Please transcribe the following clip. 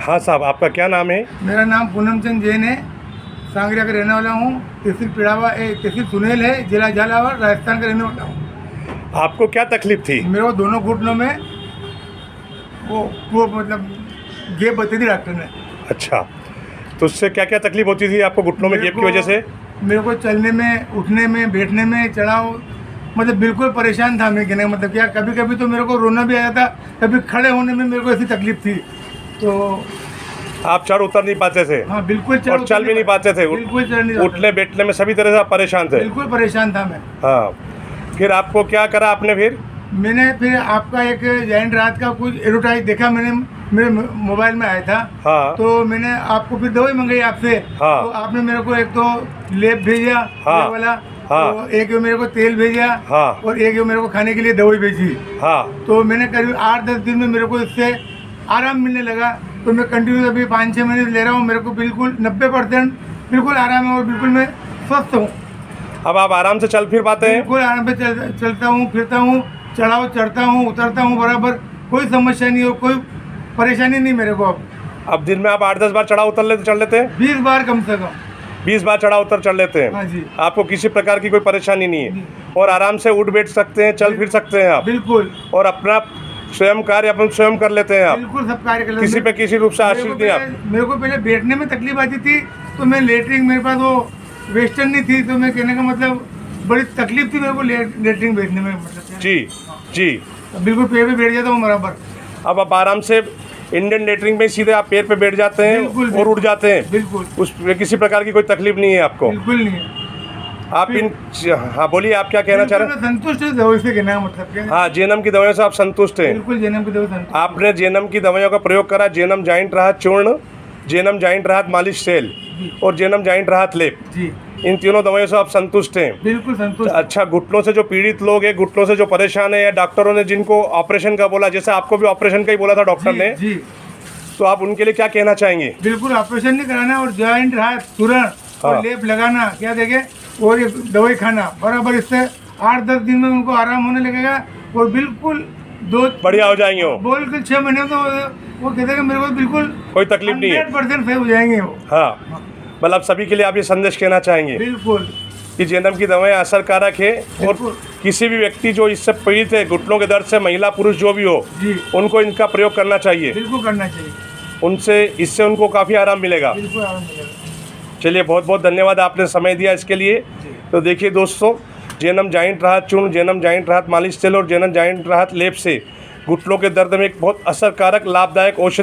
हाँ साहब, आपका क्या नाम है? मेरा नाम पूनम चंद जैन है, सांगरिया का रहने वाला हूँ। तहसील पिड़ावा तहसील सुनेल है, जिला झालावाड़, राजस्थान का रहने वाला हूँ। आपको क्या तकलीफ थी? मेरे को दोनों घुटनों में वो मतलब गैप बताई थी डॉक्टर ने। अच्छा, तो उससे क्या क्या तकलीफ होती थी आपको घुटनों में गैप की वजह से? मेरे को चलने में, उठने में, बैठने में, चढ़ाव मतलब बिल्कुल परेशान था मैं। कहने का मतलब क्या, कभी कभी तो मेरे को रोना भी आया था, कभी खड़े होने में मेरे को ऐसी तकलीफ थी। तो आप चढ़ उतर नहीं पाते थे? हाँ बिल्कुल, और चल भी नहीं पाते थे? बिल्कुल चढ़ नहीं पाते। उठने बैठने में सभी तरह से आप परेशान थे? बिल्कुल परेशान था मैं। हाँ, फिर आपको क्या करा आपने फिर? मैंने फिर आपका एक जैन रात का कुछ एडवर्टाइज देखा, मैंने मेरे मोबाइल में आया था। हाँ। तो मैंने आपको फिर दवाई मंगाई आपसे। हाँ। तो आपने मेरे को एक तो लेप भेजा, हाँ। ये वाला। हाँ। तो एक मेरे को तेल भेजा। हाँ। और एक मेरे को खाने के लिए दवाई भेजी। हाँ। तो मैंने करीब 8-10 दिन में मेरे को इससे आराम मिलने लगा। तो मैं कंटिन्यू अभी 5-6 महीने ले रहा हूँ। मेरे को बिल्कुल 90% बिल्कुल आराम है और बिल्कुल मैं स्वस्थ हूँ। अब आप आराम से चल फिर पाते हैं? बिल्कुल आराम से चलता हूँ, फिरता हूँ, चढ़ाव चढ़ता हूँ, उतरता हूँ बराबर। कोई समस्या नहीं हो, कोई परेशानी नहीं मेरे को। अब दिन में आप 8-10 बार चढ़ लेते हैं? 20 बार कम से कम। 20 बार चढ़ा उतर चढ़ लेते हैं? हाँ जी। आपको किसी प्रकार की कोई परेशानी नहीं है और आराम से उठ बैठ सकते हैं, चल फिर सकते हैं आप? बिल्कुल। और अपना स्वयं कार्य अपन स्वयं कर लेते हैं आप? बिल्कुल, सब कार्य कर लेते हैं। किसी पे किसी रूप से आश्रित नहीं आप? मेरे को पहले बैठने में तकलीफ आती थी, तो मैं लेटरिंग, मेरे पास वो वेस्टर्न नहीं थी, तो मैं कहने का मतलब बड़ी तकलीफ थी मेरे को लेटरिंग बैठने में। मतलब जी जी, बिल्कुल पैर पे बैठ जाता हूँ बराबर। अब आप आराम से इंडियन लेटरिंग में सीधे आप पैर पे बैठ जाते हैं और उठ जाते हैं? बिल्कुल। उसमें किसी प्रकार की कोई तकलीफ नहीं है आपको? बिल्कुल नहीं है। आप इन हाँ बोलिए, आप क्या कहना चाह रहे हैं? संतुष्ट है दवाई से, कहना मतलब क्या? हाँ, जेनम की दवाइयों से आप संतुष्ट हैं? बिल्कुल, जेनम की दवाई संतुष्ट। आपने जेनम की दवाइयों का प्रयोग करा? जेनम जॉइंट राहत चूर्ण, जेनम जॉइंट राहत मालिश तेल और जेनम जॉइंट राहत लेप, जी, इन तीनों दवाइयों से आप संतुष्ट हैं? बिल्कुल संतुष्ट। अच्छा, घुटनों से जो पीड़ित लोग हैं, घुटनों से जो परेशान है, या डॉक्टरों ने जिनको ऑपरेशन का बोला, जैसे आपको भी ऑपरेशन का ही बोला था डॉक्टर ने, जी, तो आप उनके लिए क्या कहना चाहेंगे? बिल्कुल ऑपरेशन नहीं कराना और जॉइंट राहत तुरंत और लेप लगाना, क्या देखे, और ये दवाई खाना बराबर। इससे 8-10 दिन में उनको आराम होने लगेगा और बिल्कुल बढ़िया हो जाएंगे वो। बिल्कुल 6 महीने तो वो कहते हैं मेरे को बिल्कुल कोई तकलीफ नहीं है, 100% सही हो जाएंगे वो। हाँ, मतलब सभी के लिए आप ये संदेश कहना चाहेंगे बिल्कुल कि जेनम की दवाएं असरकारक है और किसी भी व्यक्ति जो इससे पीड़ित है, घुटनों के दर्द से, महिला पुरुष जो भी हो, जी, उनको इनका प्रयोग करना चाहिए। बिल्कुल करना चाहिए। उनसे इससे उनको काफ़ी आराम मिलेगा। बिल्कुल आराम मिलेगा। चलिए, बहुत बहुत धन्यवाद, आपने समय दिया इसके लिए। तो देखिए दोस्तों, जेनम जॉइंट राहत चूर्ण, जेनम जॉइंट राहत मालिश तेल और जेनम जॉइंट राहत लेप से घुटनों के दर्द में एक बहुत असरकारक लाभदायक औषधि